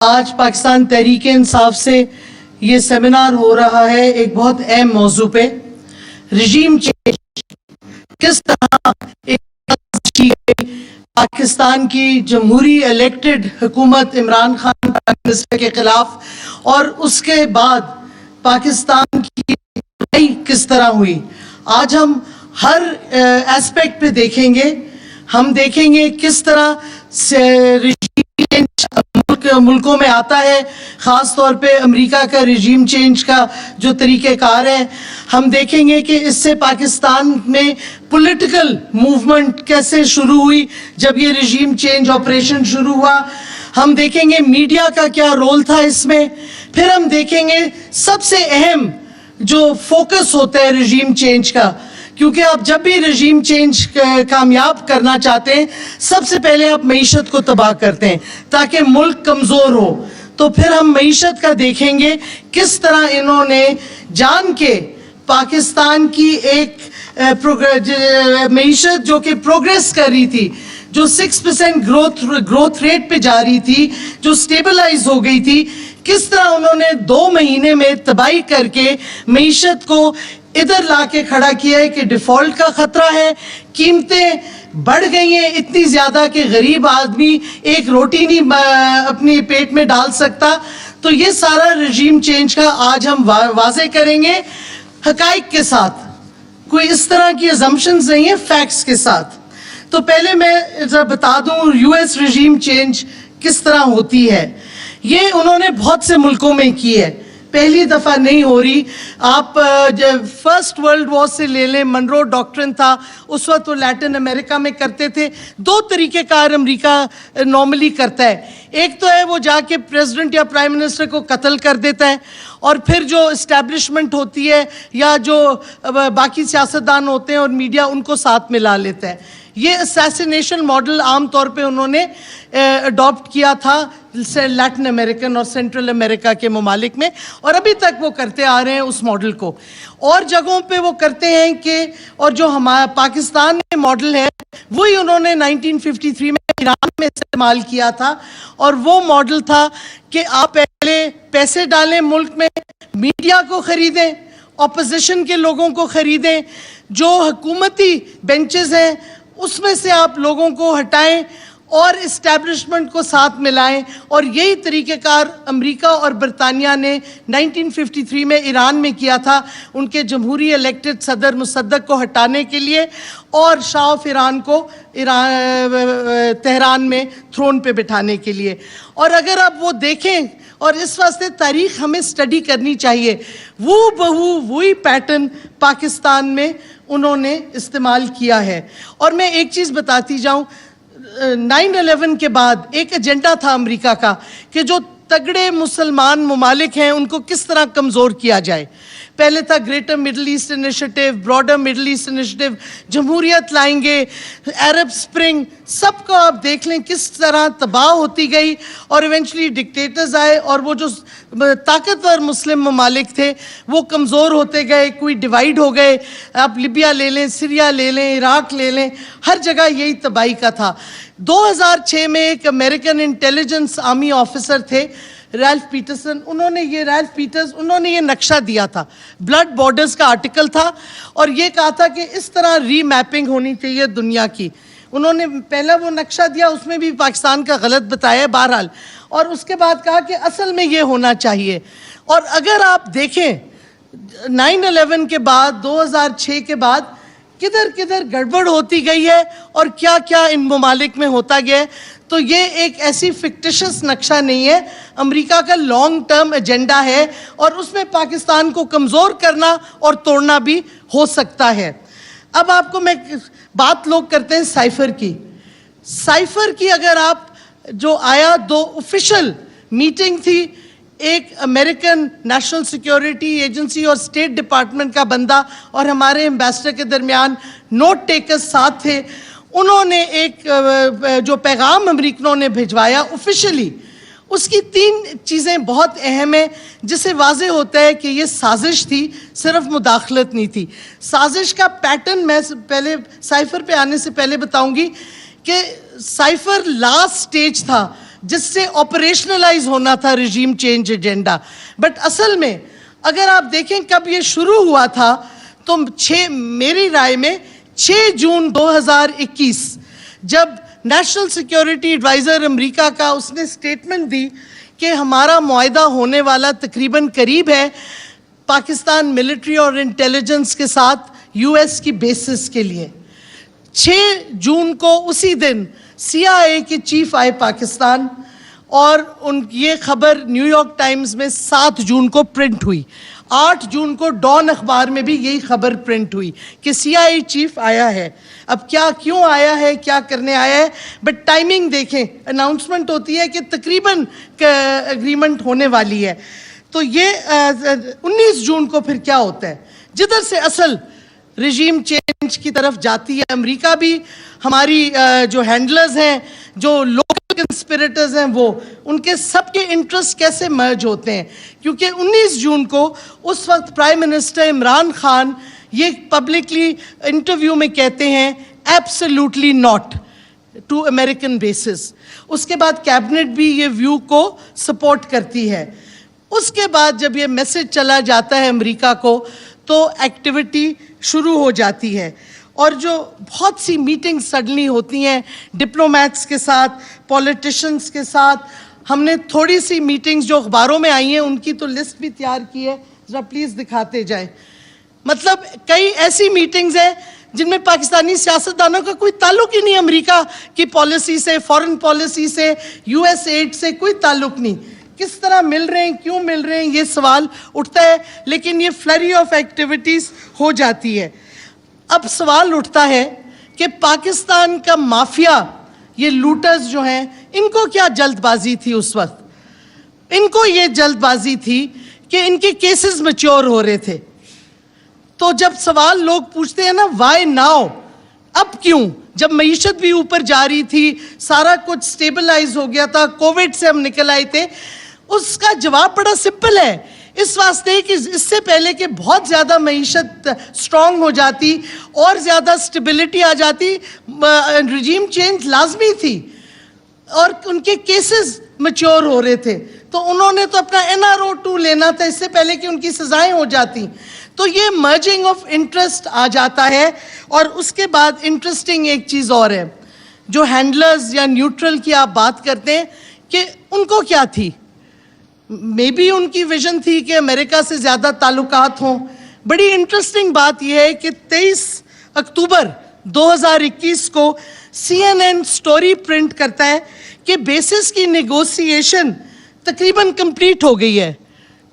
آج پاکستان تحریک انصاف سے یہ سیمینار ہو رہا ہے ایک بہت اہم موضوع پہ، رجیم چینج کس طرح پاکستان کی جمہوری الیکٹڈ حکومت عمران خان کے خلاف اور اس کے بعد پاکستان کی لڑائی کس طرح ہوئی۔ آج ہم ہر ایسپیکٹ پہ دیکھیں گے، ہم دیکھیں گے کس طرح رجیم چینج ملکوں میں آتا ہے، خاص طور پہ امریکہ کا رجیم چینج کا جو طریقہ کار ہے۔ ہم دیکھیں گے کہ اس سے پاکستان میں پولیٹیکل موومنٹ کیسے شروع ہوئی جب یہ رجیم چینج آپریشن شروع ہوا۔ ہم دیکھیں گے میڈیا کا کیا رول تھا اس میں، پھر ہم دیکھیں گے سب سے اہم جو فوکس ہوتا ہے رجیم چینج کا، کیونکہ آپ جب بھی رجیم چینج کامیاب کرنا چاہتے ہیں سب سے پہلے آپ معیشت کو تباہ کرتے ہیں تاکہ ملک کمزور ہو۔ تو پھر ہم معیشت کا دیکھیں گے کس طرح انہوں نے جان کے پاکستان کی ایک معیشت جو کہ پروگریس کر رہی تھی، جو 6% گروتھ ریٹ پہ جا رہی تھی، جو سٹیبلائز ہو گئی تھی، کس طرح انہوں نے 2 مہینے میں تباہی کر کے معیشت کو ادھر لا کے کھڑا کیا ہے کہ ڈیفالٹ کا خطرہ ہے، قیمتیں بڑھ گئی ہیں اتنی زیادہ کہ غریب آدمی ایک روٹی نہیں اپنے پیٹ میں ڈال سکتا۔ تو یہ سارا رجیم چینج کا آج ہم واضح کریں گے حقائق کے ساتھ، کوئی اس طرح کی assumptions نہیں ہیں، فیکٹس کے ساتھ۔ تو پہلے میں ذرا بتا دوں یو ایس رجیم چینج کس طرح ہوتی ہے۔ یہ انہوں نے بہت سے ملکوں میں کی ہے، پہلی دفعہ نہیں ہو رہی۔ آپ فرسٹ ورلڈ وار سے لے لیں، منرو ڈاکٹرن تھا، اس وقت وہ لیٹن امریکہ میں کرتے تھے۔ 2 طریقہ کار امریکہ نارملی کرتا ہے، ایک تو ہے وہ جا کے پریزیڈنٹ یا پرائم منسٹر کو قتل کر دیتا ہے، اور پھر جو اسٹیبلشمنٹ ہوتی ہے یا جو باقی سیاستدان ہوتے ہیں اور میڈیا ان کو ساتھ ملا لیتا ہے۔ یہ اسیسینیشن ماڈل عام طور پہ انہوں نے اڈاپٹ کیا تھا لیٹن امریکن اور سینٹرل امریکہ کے ممالک میں، اور ابھی تک وہ کرتے آ رہے ہیں اس ماڈل کو۔ اور جگہوں پہ وہ کرتے ہیں کہ، اور جو ہمارا پاکستان میں ماڈل ہے وہی انہوں نے 1953 میں ایران میں استعمال کیا تھا، اور وہ ماڈل تھا کہ آپ پہلے پیسے ڈالیں ملک میں، میڈیا کو خریدیں، اپوزیشن کے لوگوں کو خریدیں، جو حکومتی بینچز ہیں اس میں سے آپ لوگوں کو ہٹائیں اور اسٹیبلشمنٹ کو ساتھ ملائیں۔ اور یہی طریقہ کار امریکہ اور برطانیہ نے 1953 میں ایران میں کیا تھا، ان کے جمہوری الیکٹڈ صدر مصدق کو ہٹانے کے لیے اور شاہ آف ایران کو تہران میں تھرون پہ بٹھانے کے لیے۔ اور اگر آپ وہ دیکھیں، اور اس واسطے تاریخ ہمیں سٹڈی کرنی چاہیے، وہ بہو وہی پیٹرن پاکستان میں انہوں نے استعمال کیا ہے۔ اور میں ایک چیز بتاتی جاؤں، 9/11 کے بعد ایک ایجنڈا تھا امریکہ کا کہ جو تگڑے مسلمان ممالک ہیں ان کو کس طرح کمزور کیا جائے۔ پہلے تھا Greater Middle East Initiative, Broader Middle East Initiative, جمہوریت لائیں گے، عرب سپرنگ، سب کو آپ دیکھ لیں کس طرح تباہ ہوتی گئی، اور ایونچولی ڈکٹیٹرز آئے، اور وہ جو طاقتور مسلم ممالک تھے وہ کمزور ہوتے گئے، کوئی ڈیوائیڈ ہو گئے۔ آپ لیبیا لے لیں، سیریا لے لیں، عراق لے لیں، ہر جگہ یہی تباہی کا تھا۔ 2006 میں ایک امریکن انٹیلیجنس آرمی آفیسر تھے ریلف پیٹرسن، انہوں نے یہ نقشہ دیا تھا، بلڈ بارڈرز کا آرٹیکل تھا، اور یہ کہا تھا کہ اس طرح ری میپنگ ہونی چاہیے دنیا کی۔ انہوں نے پہلا وہ نقشہ دیا، اس میں بھی پاکستان کا غلط بتایا بہرحال، اور اس کے بعد کہا کہ اصل میں یہ ہونا چاہیے۔ اور اگر آپ دیکھیں 9/11 کے بعد، 2006 کے بعد کدھر گڑبڑ ہوتی گئی ہے اور کیا کیا ان ممالک میں ہوتا گیا ہے، تو یہ ایک ایسی فکٹیشس نقشہ نہیں ہے، امریکہ کا لانگ ٹرم ایجنڈا ہے، اور اس میں پاکستان کو کمزور کرنا اور توڑنا بھی ہو سکتا ہے۔ اب آپ کو میں بات لوگ کرتے ہیں سائفر کی، اگر آپ جو آیا 2 آفیشل میٹنگ تھی، ایک امریکن نیشنل سیکیورٹی ایجنسی اور اسٹیٹ ڈپارٹمنٹ کا بندہ اور ہمارے ایمبیسڈر کے درمیان نوٹ ٹیکرز ساتھ تھے، انہوں نے ایک جو پیغام امریکنوں نے بھجوایا آفیشلی، اس کی 3 چیزیں بہت اہم ہیں جس سے واضح ہوتا ہے کہ یہ سازش تھی، صرف مداخلت نہیں تھی۔ سازش کا پیٹرن میں پہلے سائفر پہ آنے سے پہلے بتاؤں گی کہ سائفر لاسٹ سٹیج تھا جس سے آپریشنلائز ہونا تھا رجیم چینج ایجنڈا. بٹ اصل میں اگر آپ دیکھیں کب یہ شروع ہوا تھا تو میری رائے میں 6 جون 2021 جب نیشنل سیکیورٹی ایڈوائزر امریکہ کا اس نے سٹیٹمنٹ دی کہ ہمارا معاہدہ ہونے والا تقریباً قریب ہے پاکستان ملٹری اور انٹیلیجنس کے ساتھ یو ایس کی بیسس کے لیے. 6 جون کو اسی دن CIA کے چیف آئے پاکستان اور یہ خبر نیو یارک ٹائمز میں 7 جون کو پرنٹ ہوئی. 8 جون کو ڈان اخبار میں بھی یہی خبر پرنٹ ہوئی کہ CIA چیف آیا ہے. اب کیوں آیا ہے, کیا کرنے آیا ہے, بٹ ٹائمنگ دیکھیں, اناؤنسمنٹ ہوتی ہے کہ تقریباً اگریمنٹ ہونے والی ہے. تو یہ 19 جون کو پھر کیا ہوتا ہے, جدھر سے اصل رجیم چینج کی طرف جاتی ہے. امریکہ بھی ہماری جو ہینڈلرز ہیں, جو لوکل کنسپریٹرز ہیں, وہ ان کے سب کے انٹرسٹ کیسے مرج ہوتے ہیں, کیونکہ 19 جون کو اس وقت پرائم منسٹر عمران خان یہ پبلکلی انٹرویو میں کہتے ہیں absolutely not to American bases. اس کے بعد کیبنٹ بھی یہ ویو کو سپورٹ کرتی ہے. اس کے بعد جب یہ میسج چلا جاتا ہے امریکہ کو تو ایکٹیویٹی شروع ہو جاتی ہے, اور جو بہت سی میٹنگ سڈنلی ہوتی ہیں ڈپلومیٹس کے ساتھ, پولیٹیشنز کے ساتھ. ہم نے تھوڑی سی میٹنگز جو اخباروں میں آئی ہیں ان کی تو لسٹ بھی تیار کی ہے, ذرا پلیز دکھاتے جائیں. مطلب کئی ایسی میٹنگز ہیں جن میں پاکستانی سیاستدانوں کا کوئی تعلق ہی نہیں امریکہ کی پالیسی سے, فورن پالیسی سے, یو ایس ایڈ سے کوئی تعلق نہیں. کس طرح مل رہے ہیں, کیوں مل رہے ہیں, یہ سوال اٹھتا ہے, لیکن یہ فلری آف ایکٹیویٹیز ہو جاتی ہے. اب سوال اٹھتا ہے کہ پاکستان کا مافیا, یہ لوٹرز جو ہیں, ان کو کیا جلد بازی تھی اس وقت؟ ان کو یہ جلد بازی تھی کہ ان کے کیسز میچور ہو رہے تھے. تو جب سوال لوگ پوچھتے ہیں نا وائی ناؤ, اب کیوں, جب معیشت بھی اوپر جا رہی تھی, سارا کچھ سٹیبلائز ہو گیا تھا, کووڈ سے ہم نکل آئے تھے, اس کا جواب بڑا سمپل ہے. اس واسطے کہ اس سے پہلے کہ بہت زیادہ معیشت سٹرونگ ہو جاتی اور زیادہ سٹیبلٹی آ جاتی, رجیم چینج لازمی تھی اور ان کے کیسز میچور ہو رہے تھے. تو انہوں نے تو اپنا NRO 2 لینا تھا اس سے پہلے کہ ان کی سزائیں ہو جاتی. تو یہ مرجنگ آف انٹرسٹ آ جاتا ہے. اور اس کے بعد انٹرسٹنگ ایک چیز اور ہے, جو ہینڈلرز یا نیوٹرل کی آپ بات کرتے ہیں کہ ان کو کیا تھی, مے بی ان کی ویژن تھی کہ امریکہ سے زیادہ تعلقات ہوں. بڑی انٹرسٹنگ بات یہ ہے کہ 23 اکتوبر 2021 کو CNN سٹوری پرنٹ کرتا ہے کہ بیسس کی نیگوسیشن تقریباً کمپلیٹ ہو گئی ہے,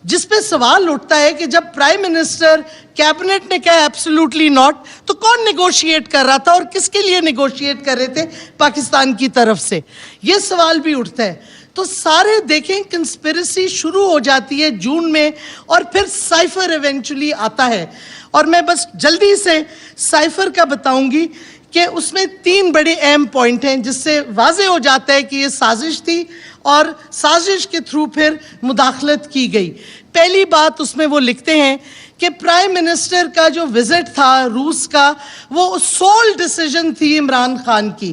جس پہ سوال اٹھتا ہے کہ جب پرائم منسٹر کیبنٹ نے کہا ایبسلیوٹلی ناٹ, تو کون نیگوشیٹ کر رہا تھا اور کس کے لیے نیگوشیٹ کر رہے تھے پاکستان کی طرف سے, یہ سوال بھی اٹھتا ہے. تو سارے دیکھیں کنسپیرسی شروع ہو جاتی ہے جون میں, اور پھر سائفر ایونچولی آتا ہے. اور میں بس جلدی سے سائفر کا بتاؤں گی کہ اس میں 3 بڑے اہم پوائنٹ ہیں جس سے واضح ہو جاتا ہے کہ یہ سازش تھی اور سازش کے تھرو پھر مداخلت کی گئی. پہلی بات اس میں وہ لکھتے ہیں کہ پرائم منسٹر کا جو وزٹ تھا روس کا, وہ سول ڈیسیجن تھی عمران خان کی.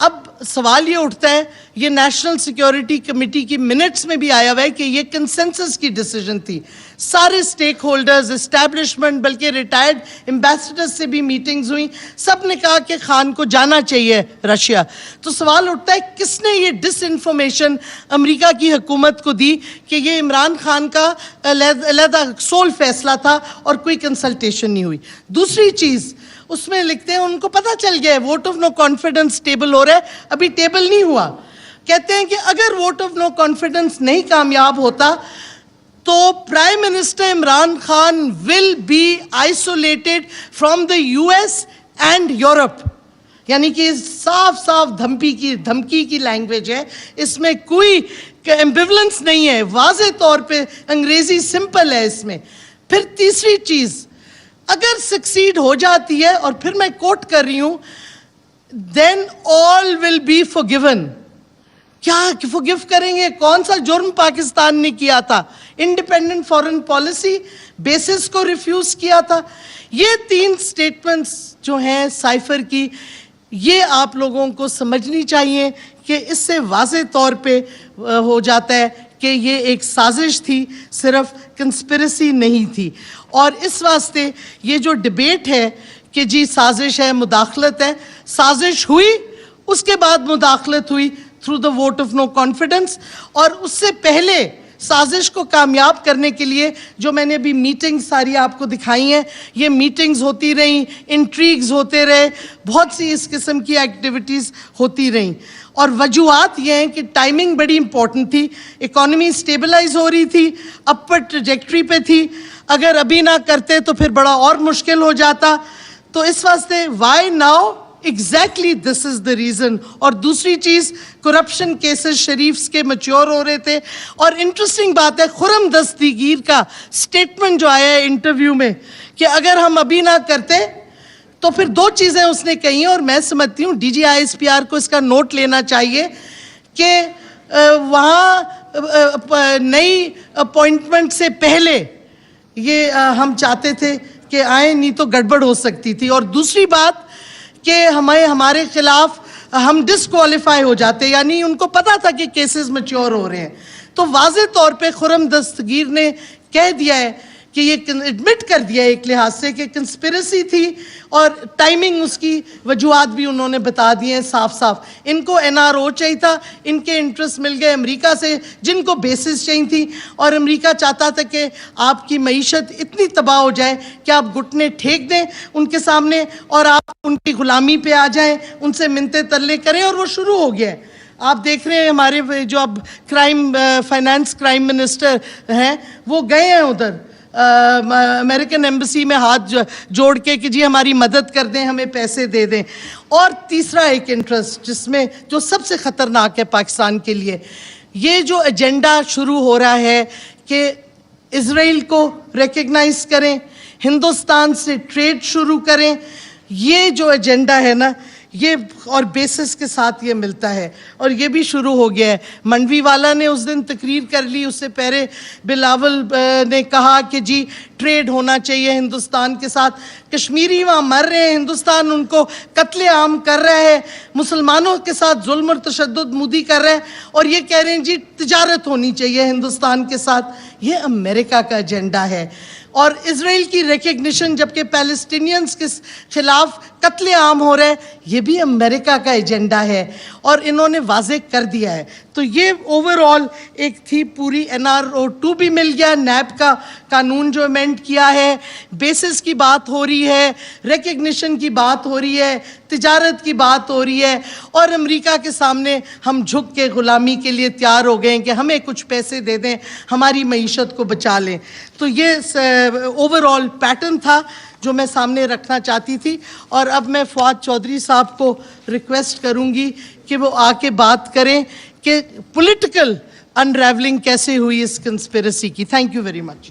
اب سوال یہ اٹھتا ہے, یہ نیشنل سیکیورٹی کمیٹی کی منٹس میں بھی آیا ہوا ہے کہ یہ کنسنسس کی ڈیسیجن تھی. سارے سٹیک ہولڈرز, اسٹیبلشمنٹ, بلکہ ریٹائرڈ ایمبیسڈرز سے بھی میٹنگز ہوئیں, سب نے کہا کہ خان کو جانا چاہیے رشیا. تو سوال اٹھتا ہے کس نے یہ ڈس انفارمیشن امریکہ کی حکومت کو دی کہ یہ عمران خان کا علیحدہ سول فیصلہ تھا اور کوئی کنسلٹیشن نہیں ہوئی. دوسری چیز اس میں لکھتے ہیں ان کو پتہ چل گیا ہے vote of no confidence table ہو رہا ہے, ابھی ٹیبل نہیں ہوا. کہتے ہیں کہ اگر ووٹ آف نو کانفیڈنس نہیں کامیاب ہوتا تو prime minister Imran Khan will be isolated from the US and Europe. یعنی کہ صاف صاف دھمکی کی لینگویج ہے, اس میں کوئی ایمبیولنس نہیں ہے, واضح طور پہ انگریزی سمپل ہے اس میں. پھر تیسری چیز, اگر سکسیڈ ہو جاتی ہے, اور پھر میں کوٹ کر رہی ہوں, then all will be forgiven. کیا forgive کریں گے؟ کون سا جرم پاکستان نے کیا تھا؟ انڈیپینڈنٹ فورن پالیسی بیسس کو ریفیوز کیا تھا. یہ 3 سٹیٹمنٹس جو ہیں سائفر کی, یہ آپ لوگوں کو سمجھنی چاہیے کہ اس سے واضح طور پہ ہو جاتا ہے کہ یہ ایک سازش تھی, صرف کنسپریسی نہیں تھی. اور اس واسطے یہ جو ڈیبیٹ ہے کہ جی سازش ہے, مداخلت ہے, سازش ہوئی, اس کے بعد مداخلت ہوئی through the vote of no confidence. اور اس سے پہلے سازش کو کامیاب کرنے کے لیے جو میں نے ابھی میٹنگ ساری آپ کو دکھائی ہیں, یہ میٹنگز ہوتی رہیں, انٹریگز ہوتے رہے, بہت سی اس قسم کی ایکٹیویٹیز ہوتی رہیں. اور وجوہات یہ ہیں کہ ٹائمنگ بڑی امپورٹنٹ تھی, اکانومی اسٹیبلائز ہو رہی تھی, اپر ٹریجیکٹری پہ تھی, اگر ابھی نہ کرتے تو پھر بڑا اور مشکل ہو جاتا. تو اس واسطے why now, exactly this is the reason. اور دوسری چیز, کرپشن کیسز شریفز کے میچور ہو رہے تھے. اور انٹرسٹنگ بات ہے, خرم دستگیر کا سٹیٹمنٹ جو آیا ہے انٹرویو میں کہ اگر ہم ابھی نہ کرتے تو پھر دو چیزیں اس نے کہی ہیں, اور میں سمجھتی ہوں D G I S P R کو اس کا نوٹ لینا چاہیے کہ وہاں نئی اپوائنٹمنٹ سے پہلے یہ ہم چاہتے تھے کہ آئیں, نہیں تو گڑبڑ ہو سکتی تھی. اور دوسری بات کہ ہمارے خلاف ہم ڈسکوالیفائی ہو جاتے, یعنی ان کو پتا تھا کہ کیسز میچور ہو رہے ہیں. تو واضح طور پہ خرم دستگیر نے کہہ دیا ہے کہ یہ ایڈمٹ کر دیا ہے ایک لحاظ سے کہ کنسپریسی تھی, اور ٹائمنگ اس کی وجوہات بھی انہوں نے بتا دیے ہیں صاف صاف. ان کو این آر او چاہیے تھا, ان کے انٹرسٹ مل گئے امریکہ سے جن کو بیسز چاہیے تھی, اور امریکہ چاہتا تھا کہ آپ کی معیشت اتنی تباہ ہو جائے کہ آپ گھٹنے ٹھیک دیں ان کے سامنے اور آپ ان کی غلامی پہ آ جائیں, ان سے منتیں ترلے کریں, اور وہ شروع ہو گیا ہے. آپ دیکھ رہے ہیں ہمارے جو اب فائنانس کرائم منسٹر ہیں وہ گئے ہیں ادھر امریکن ایمبیسی میں ہاتھ جوڑ کے کہ جی ہماری مدد کر دیں, ہمیں پیسے دے دیں. اور تیسرا ایک انٹرسٹ جس میں جو سب سے خطرناک ہے پاکستان کے لیے, یہ جو ایجنڈا شروع ہو رہا ہے کہ اسرائیل کو ریکگنائز کریں, ہندوستان سے ٹریڈ شروع کریں, یہ جو ایجنڈا ہے نا یہ اور بیسس کے ساتھ یہ ملتا ہے, اور یہ بھی شروع ہو گیا ہے. منڈوی والا نے اس دن تقریر کر لی, اس سے پہلے بلاول نے کہا کہ جی ٹریڈ ہونا چاہیے ہندوستان کے ساتھ. کشمیری وہاں مر رہے ہیں, ہندوستان ان کو قتل عام کر رہا ہے, مسلمانوں کے ساتھ ظلم اور تشدد مودی کر رہا ہے, اور یہ کہہ رہے ہیں جی تجارت ہونی چاہیے ہندوستان کے ساتھ. یہ امریکہ کا ایجنڈا ہے. اور اسرائیل کی ریکگنیشن جبکہ پیلسٹینینز کے خلاف قتل عام ہو رہا ہے, یہ بھی امریکہ کا ایجنڈا ہے, اور انہوں نے واضح کر دیا ہے. تو یہ اوورآل ایک تھی پوری. NRO2 بھی مل گیا, نیب کا قانون جو امینڈ کیا ہے, بیسس کی بات ہو رہی ہے, ریکگنیشن کی بات ہو رہی ہے, تجارت کی بات ہو رہی ہے, اور امریکہ کے سامنے ہم جھک کے غلامی کے لیے تیار ہو گئے کہ ہمیں کچھ پیسے دے دیں, ہماری معیشت کو بچا لیں. تو یہ اوورآل پیٹرن تھا جو میں سامنے رکھنا چاہتی تھی. اور اب میں فواد چودھری صاحب کو ریکویسٹ کروں گی کہ وہ آ کے بات کریں کہ پولیٹیکل انریولنگ کیسے ہوئی اس کنسپیرسی کی. Thank you very much.